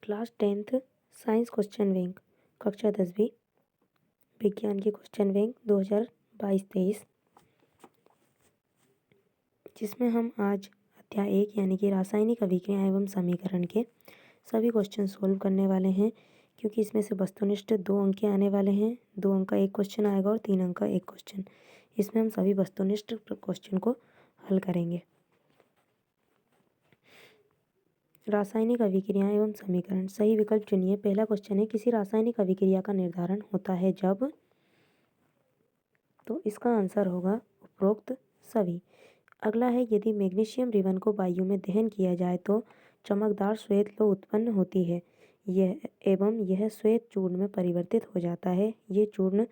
Class 10th science question bank कक्षा 10वीं विज्ञान की क्वेश्चन बैंक 2022-23 जिसमें हम आज अध्याय 1 यानी कि रासायनिक अभिक्रिया एवं समीकरण के सभी क्वेश्चन सोल्व करने वाले हैं। क्योंकि इसमें से वस्तुनिष्ठ 2 अंक के आने वाले हैं, 2 अंक का एक क्वेश्चन आएगा और 3 अंक का एक क्वेश्चन। इसमें हम सभी वस्तुनिष्ठ क्वेश्चन को हल करेंगे। रासायनिक अभिक्रिया एवं समीकरण, सही विकल्प चुनिए। पहला क्वेश्चन है, किसी रासायनिक अभिक्रिया का निर्धारण होता है जब, तो इसका आंसर होगा उपरोक्त सभी। अगला है, यदि मैग्नीशियम रिबन को वायु में दहन किया जाए तो चमकदार श्वेत लौ उत्पन्न होती है यह श्वेत चूर्ण में परिवर्तित हो जाता है। ये चूर्ण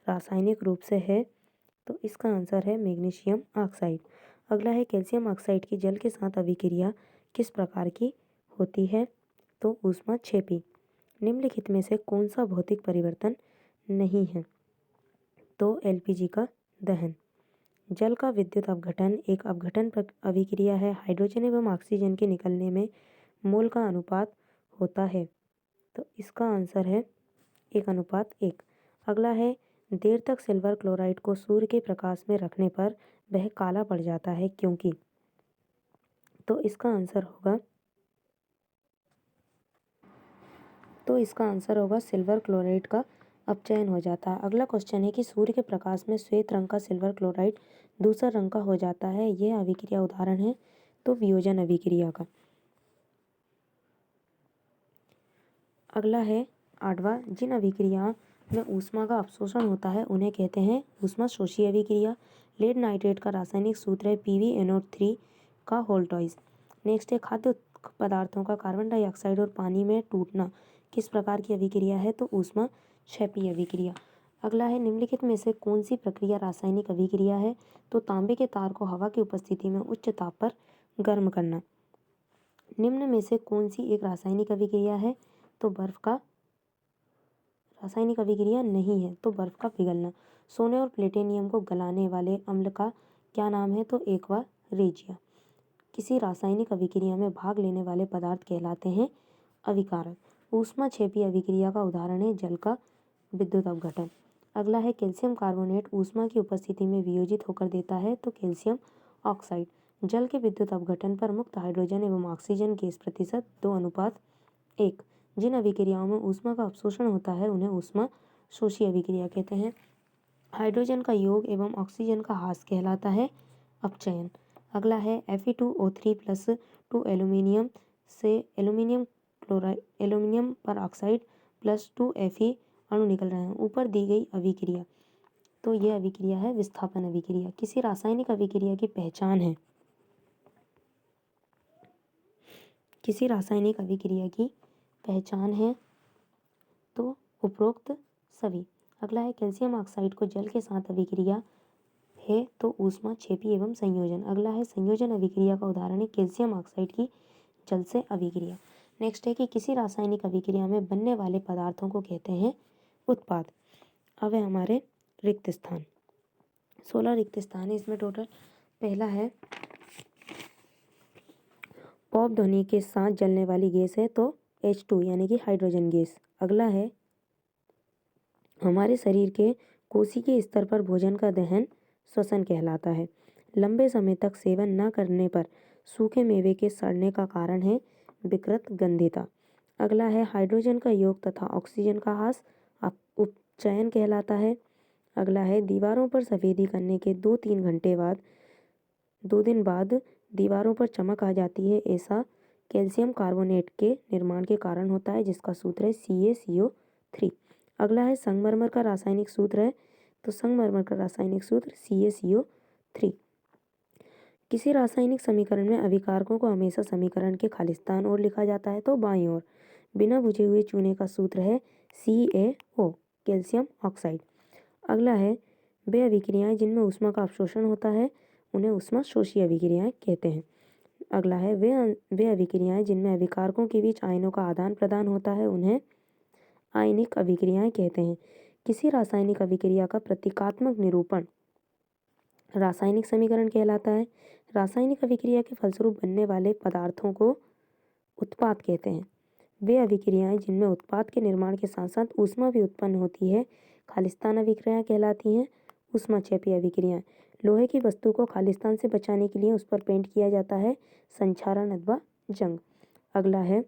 रासायनिक रूप से है, तो इसका आंसर है मैग्नीशियम ऑक्साइड। अगला है, कैल्शियम ऑक्साइड की जल के साथ अभिक्रिया किस प्रकार की होती है, तो ऊष्माक्षेपी। निम्नलिखित में से कौन सा भौतिक परिवर्तन नहीं है, तो एलपीजी का दहन। जल का विद्युत अपघटन एक अपघटन अभिक्रिया है। हाइड्रोजन एवं ऑक्सीजन के निकलने में मोल का अनुपात होता है, तो इसका आंसर है 1:1। अगला है, देर तक सिल्वर क्लोराइड को सूर्य के प्रकाश में रखने पर वह काला पड़ जाता है क्योंकि, तो इसका आंसर होगा सिल्वर क्लोराइड का अपचयन हो जाता है। अगला क्वेश्चन है कि सूर्य के प्रकाश में श्वेत रंग का सिल्वर क्लोराइड दूसरा रंग का हो जाता है। यह अभिक्रिया उदाहरण है, तो वियोजन अभिक्रिया का। अगला है 8वां, जिन अभिक्रियाओं में ऊष्मा का अवशोषण होता है उन्हें कहते हैं ऊष्मा शोषी अभिक्रिया। लेड नाइट्रेट का रासायनिक सूत्र है PbNO3 का होल्टॉइज। नेक्स्ट है, खाद्य पदार्थों का कार्बन डाइऑक्साइड और पानी में टूटना किस प्रकार की अभिक्रिया है, तो ऊष्मा क्षैपी अभिक्रिया। अगला है, निम्नलिखित में से कौन सी प्रक्रिया रासायनिक अभिक्रिया है, तो तांबे के तार को हवा की उपस्थिति में उच्च ताप पर गर्म करना। निम्न में से कौन सी एक रासायनिक अभिक्रिया है, तो बर्फ का रासायनिक अभिक्रिया नहीं है, तो बर्फ का पिघलना। सोने और प्लेटिनियम को गलाने वाले अम्ल का क्या नाम है, तो एक्वा रेजिया। किसी रासायनिक अभिक्रिया में भाग लेने वाले पदार्थ कहलाते हैं अभिकारक। ऊष्माक्षेपी अभिक्रिया का उदाहरण है जल का विद्युत अपघटन। अगला है, कैल्शियम कार्बोनेट ऊष्मा की उपस्थिति में वियोजित होकर देता है, तो कैल्शियम ऑक्साइड। जल के विद्युत अपघटन पर मुक्त हाइड्रोजन एवं ऑक्सीजन गैस प्रतिशत 2:1। जिन अभिक्रियाओं में ऊष्मा का अवशोषण होता है उन्हें ऊष्मा शोषी अभिक्रिया कहते हैं। हाइड्रोजन का योग एवं ऑक्सीजन का ह्रास कहलाता है अपचयन। अगला है, Fe2O3+2 एल्यूमिनियम से एल्यूमिनियम पर ऑक्साइड +2 Fe अणु निकल रहे हैं। ऊपर दी गई अभिक्रिया, तो यह अभिक्रिया है विस्थापन अभिक्रिया। किसी रासायनिक अभिक्रिया की पहचान है, किसी रासायनिक अभिक्रिया की पहचान है, तो उपरोक्त सभी। अगला है, कैल्शियम ऑक्साइड को जल के साथ अभिक्रिया है, तो ऊष्मा क्षेपी एवं संयोजन। अगला है, संयोजन अभिक्रिया का उदाहरण है कैल्शियम ऑक्साइड की जल से अभिक्रिया। नेक्स्ट है कि किसी रासायनिक अभिक्रिया में बनने वाले पदार्थों को कहते हैं उत्पाद। अब है हमारे रिक्त स्थान, 16 रिक्त स्थान है इसमें टोटल। पहला है, पॉप ध्वनि के साथ जलने वाली गैस है, तो H2 यानी कि हाइड्रोजन गैस। अगला है, हमारे शरीर के कोशिकीय स्तर पर भोजन का दहन श्वसन कहलाता है। लंबे समय तक सेवन न करने पर सूखे मेवे के सड़ने का कारण है विकृत गंधिता। अगला है, हाइड्रोजन का योग तथा ऑक्सीजन का ह्रास उपचयन कहलाता है। अगला है, दीवारों पर सफेदी करने के 2 दिन बाद दीवारों पर चमक आ जाती है, ऐसा कैल्शियम कार्बोनेट के निर्माण के कारण होता है, जिसका सूत्र है CaCO3। अगला है, संगमरमर का रासायनिक सूत्र है, तो संगमरमर का रासायनिक सूत्र CaCO3। किसी रासायनिक समीकरण में अभिकारकों को हमेशा समीकरण के खालिस्तान ओर लिखा जाता है, तो बाईं ओर। बिना बुझे हुए चूने का सूत्र है CaO, कैल्शियम ऑक्साइड। अगला है, वे अभिक्रियाएं जिनमें ऊष्मा का अवशोषण होता है उन्हें ऊष्मा शोषी अभिक्रियाएं कहते हैं। अगला है, वे अभिक्रियाएं जिनमें अभिकारकों के बीच आयनों का आदान प्रदान होता है उन्हें आयनिक अभिक्रियाएं कहते हैं। किसी रासायनिक अभिक्रिया का प्रतीकात्मक निरूपण रासायनिक समीकरण कहलाता है। रासायनिक अभिक्रिया के फलस्वरूप बनने वाले पदार्थों को उत्पाद कहते हैं। वे अभिक्रियाएं जिनमें उत्पाद के निर्माण के साथ साथ ऊष्मा भी उत्पन्न होती है खालिस्तान अभिक्रियाएं कहलाती हैं। ऊष्माक्षेपी अभिक्रियाएं, लोहे की वस्तु को खालिस्तान से बचाने के लिए उस पर पेंट किया जाता है, संक्षारण अथवा जंग। अगला है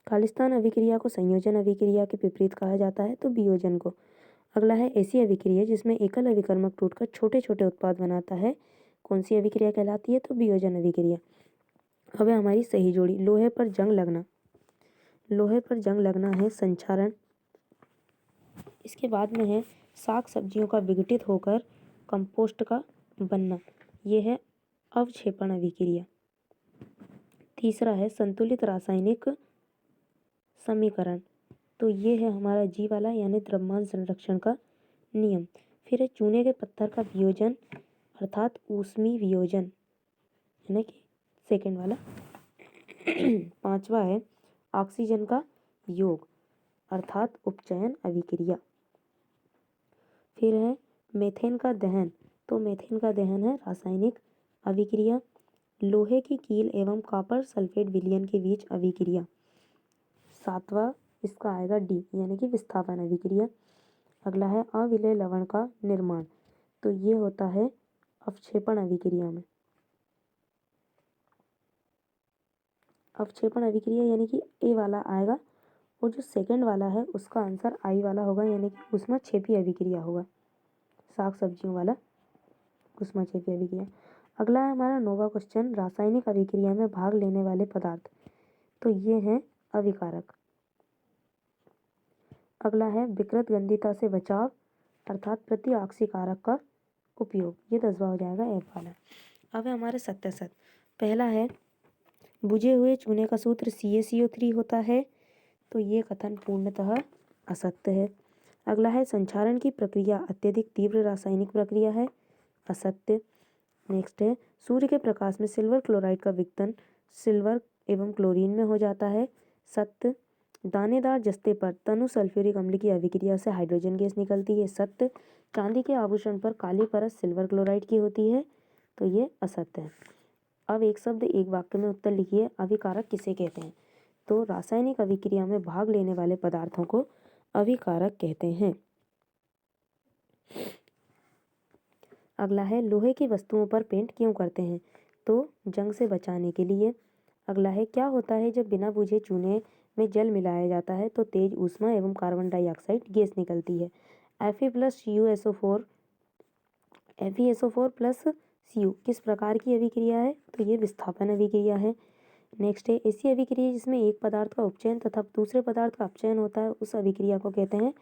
खालिस्तान अभिक्रिया को संयोजन अभिक्रिया के विपरीत कहा जाता है, तो वियोजन को। अगला है ऐसी अभिक्रिया जिसमें एकल अभिकर्मक टूटकर छोटे छोटे उत्पाद बनाता है, कौन सी अभिक्रिया कहलाती है, तो वियोजन अभिक्रिया। अब है हमारी सही जोड़ी, लोहे पर जंग लगना। लोहे पर जंग लगना है संक्षारण। इसके बाद में है साग सब्जियों का विघटित होकर कंपोस्ट का बनना, यह है अवक्षेपण अभिक्रिया। तीसरा है संतुलित रासायनिक समीकरण, तो ये है हमारा जी वाला यानी द्रव्यमान संरक्षण का नियम। फिर है चूने के पत्थर का वियोजन अर्थात ऊष्मी वियोजन, यानी कि सेकंड वाला। पांचवा है ऑक्सीजन का योग अर्थात उपचयन अभिक्रिया। फिर है मेथेन का दहन, तो मेथेन का दहन है रासायनिक अभिक्रिया। लोहे की कील एवं कॉपर सल्फेट विलयन के बीच अभिक्रिया। सातवां इसका आएगा डी यानी कि विस्थापन अभिक्रिया। अगला है अविलेय लवण का निर्माण, तो ये होता है अवक्षेपण अभिक्रिया में। अवक्षेपण अभिक्रिया यानी कि ए वाला आएगा, और जो सेकंड वाला है उसका आंसर आई वाला होगा, यानी कि ऊष्माक्षेपी अभिक्रिया होगा, साग सब्जियों वाला ऊष्माक्षेपी अभिक्रिया। अगला है हमारा नौवां क्वेश्चन, रासायनिक अभिक्रिया में भाग लेने वाले पदार्थ, तो ये हैं अभिकारक। अगला है विकृत गंधिता से बचाव अर्थात प्रतिऑक्सीकारक का उपयोग, ये 10वां हो जाएगा एफ वाला। अब है हमारे सत्य। पहला है बुझे हुए चूने का सूत्र CaCO3 होता है, तो ये कथन पूर्णतः असत्य है। अगला है संक्षारण की प्रक्रिया अत्यधिक तीव्र रासायनिक प्रक्रिया है, असत्य। नेक्स्ट है सूर्य के प्रकाश में सिल्वर क्लोराइड का विघटन सिल्वर एवं क्लोरीन में हो जाता है, सत्य। दानेदार जस्ते पर तनु सल्फ्यूरिक अम्ल की अभिक्रिया से हाइड्रोजन गैस निकलती है, सत्य। चांदी के आभूषण पर काली परत सिल्वर क्लोराइड की होती है, तो ये असत्य है। अब एक शब्द एक वाक्य में उत्तर लिखिए, अभिकारक किसे कहते हैं, तो रासायनिक अभिक्रिया में भाग लेने वाले पदार्थों को अभिकारक कहते हैं। अगला है लोहे की वस्तुओं पर पेंट क्यों करते हैं, तो जंग से बचाने के लिए। अगला है क्या होता है जब बिना बुझे चूने में जल मिलाया जाता है, तो तेज ऊष्मा एवं कार्बन डाइऑक्साइड गैस निकलती है। FeSO4 प्लस Cu किस प्रकार की अभिक्रिया है, तो ये विस्थापन अभिक्रिया है। नेक्स्ट है ऐसी अभिक्रिया जिसमें एक पदार्थ का उपचयन तथा दूसरे पदार्थ का अपचयन होता है, उस अभिक्रिया को कहते हैं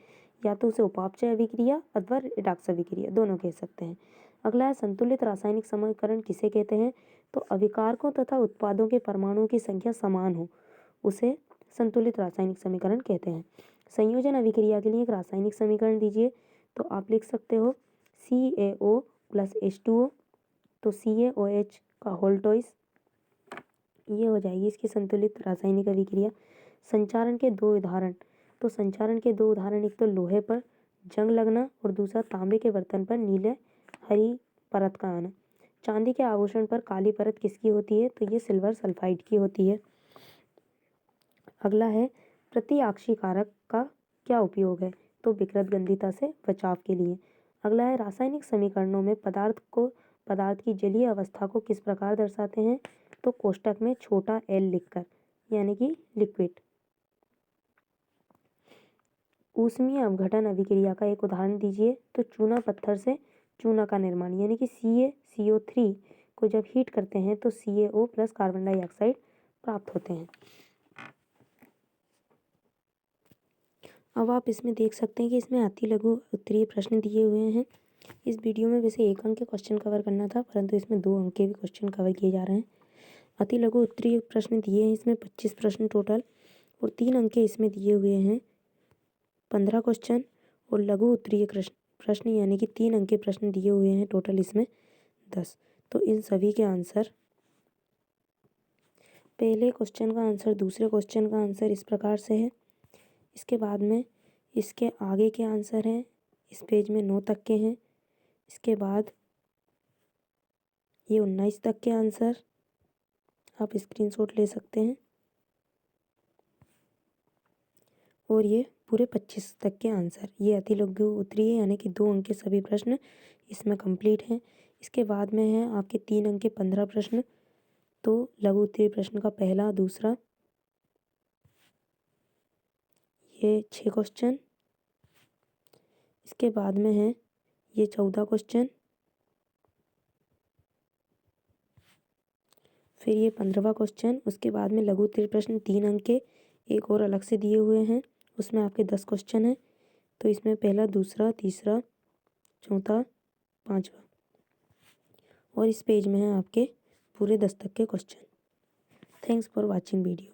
या तो उसे उपापचय अभिक्रिया अथवा रिडॉक्स अभिक्रिया, दोनों कह सकते हैं। अगला है संतुलित रासायनिक समीकरण किसे कहते हैं, तो अभिकारकों तथा उत्पादों के परमाणुओं की संख्या समान हो उसे संतुलित रासायनिक समीकरण कहते हैं। संयोजन अभिक्रिया के लिए एक रासायनिक समीकरण दीजिए, तो आप लिख सकते हो CaO प्लस H2O, तो CaOH का होल टॉइस, ये हो जाएगी इसकी संतुलित रासायनिक अभिक्रिया। संचारण के दो उदाहरण, तो संचारण के दो उदाहरण एक तो लोहे पर जंग लगना और दूसरा तांबे के बर्तन पर नीले हरी परत का आना। चांदी के आभूषण पर काली परत किसकी होती है, तो ये सिल्वर सल्फाइड की होती है। अगला है प्रतिऑक्सीकारक का क्या उपयोग है, तो विकृत गंधिता से बचाव के लिए। अगला है रासायनिक समीकरणों में पदार्थ की जलीय अवस्था को किस प्रकार दर्शाते हैं, तो कोष्टक में छोटा l लिखकर, यानी कि लिक्विड। ऊष्मीय अपघटन अभिक्रिया का एक उदाहरण दीजिए, तो चूना पत्थर से चूना का निर्माण, यानी कि CaCO3 को जब हीट करते हैं तो CaO प्लस कार्बन डाइऑक्साइड प्राप्त होते हैं। अब आप इसमें देख सकते हैं कि इसमें अति लघु उत्तरीय प्रश्न दिए हुए हैं। इस वीडियो में वैसे 1 अंक के क्वेश्चन कवर करना था, परंतु इसमें 2 अंक के भी क्वेश्चन कवर किए जा रहे हैं। अति लघु उत्तरीय प्रश्न दिए हैं इसमें 25 प्रश्न टोटल, और 3 अंक के इसमें दिए हुए हैं 15 क्वेश्चन, और लघु उत्तरीय प्रश्न यानी कि 3 अंक के प्रश्न दिए हुए हैं टोटल इसमें 10। तो इन सभी के आंसर, पहले क्वेश्चन का आंसर दूसरे क्वेश्चन का आंसर इस प्रकार से है, इसके बाद में इसके आगे के आंसर हैं, इस पेज में 9 तक के हैं, इसके बाद ये 19 तक के आंसर आप स्क्रीनशॉट ले सकते हैं। और ये पूरे 25 तक के आंसर। ये अति लघु उत्तरीय यानी कि 2 अंक के सभी प्रश्न इसमें कंप्लीट हैं। इसके बाद में है आपके 3 अंक के 15 प्रश्न। तो लघु उत्तरीय प्रश्न का पहला, दूसरा, ये 6 क्वेश्चन। इसके बाद में है ये 14 क्वेश्चन। फिर ये 15वां क्वेश्चन। उसके बाद में लघु उत्तरीय प्रश्न 3 अंक के एक और अलग से दिए हुए हैं, उसमें आपके 10 क्वेश्चन हैं। तो इसमें पहला, दूसरा, तीसरा, चौथा, पांचवा, और इस पेज में है आपके पूरे 10 तक के question. Thanks for watching video.